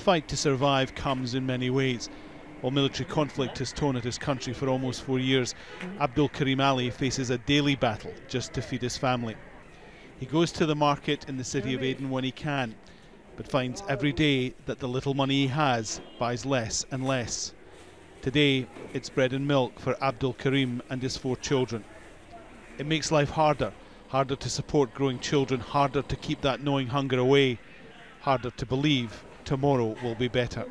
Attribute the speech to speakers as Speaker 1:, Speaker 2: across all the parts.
Speaker 1: fight to survive comes in many ways. While military conflict has torn at his country for almost 4 years, ABDUL faces a daily battle just to feed his family. He goes to the market in the city of Aden when he can, but finds every day that the little money he has buys less and less. Today, it's bread and milk for KARIM and his 4 children. It makes life harder to support growing children, harder to keep that gnawing hunger away, harder to believe tomorrow will be better.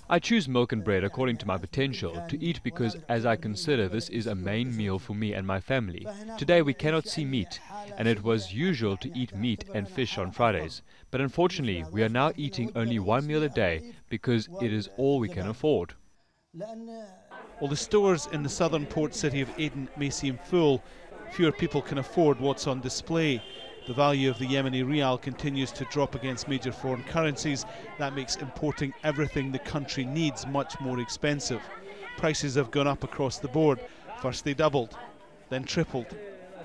Speaker 2: I choose milk and bread according to my potential to eat because, as I consider, this is a main meal for me and my family. Today we cannot see meat, and it was usual to eat meat and fish on Fridays. But unfortunately, we are now eating only 1 meal a day because it is all we can afford.
Speaker 1: While the stores in the southern port city of Aden may seem full, fewer people can afford what's on display. The value of the Yemeni rial continues to drop against major foreign currencies. That makes importing everything the country needs much more expensive. Prices have gone up across the board. First they doubled, then tripled.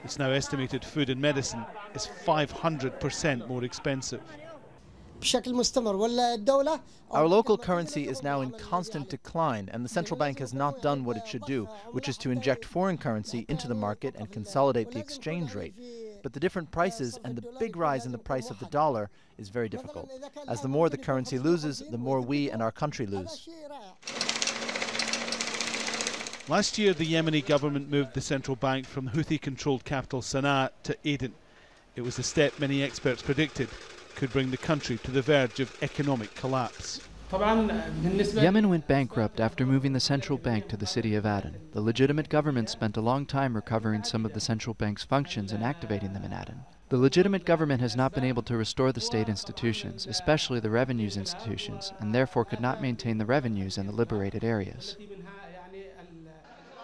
Speaker 1: It's now estimated food and medicine is 500% more expensive.
Speaker 3: Our local currency is now in constant decline, and the central bank has not done what it should do, which is to inject foreign currency into the market and consolidate the exchange rate. But the different prices and the big rise in the price of the dollar is very difficult. As the more the currency loses, the more we and our country lose.
Speaker 1: Last year, the Yemeni government moved the central bank from Houthi-controlled capital Sana'a to Aden. It was a step many experts predicted could bring the country to the verge of economic collapse.
Speaker 4: Yemen went bankrupt after moving the central bank to the city of Aden. The legitimate government spent a long time recovering some of the central bank's functions and activating them in Aden. The legitimate government has not been able to restore the state institutions, especially the revenues institutions, and therefore could not maintain the revenues in the liberated areas.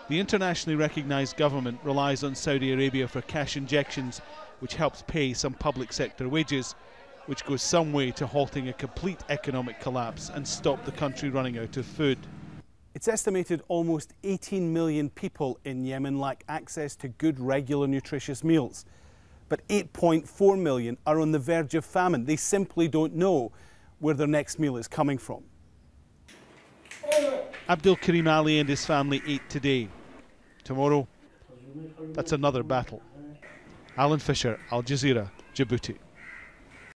Speaker 1: The internationally recognized government relies on Saudi Arabia for cash injections, which helps pay some public sector wages, which goes some way to halting a complete economic collapse and stop the country running out of food. It's estimated almost 18 million people in Yemen lack access to good, regular, nutritious meals. But 8.4 million are on the verge of famine. They simply don't know where their next meal is coming from. ABDUL and his family ate today. Tomorrow, that's another battle. Alan Fisher, Al Jazeera, Djibouti.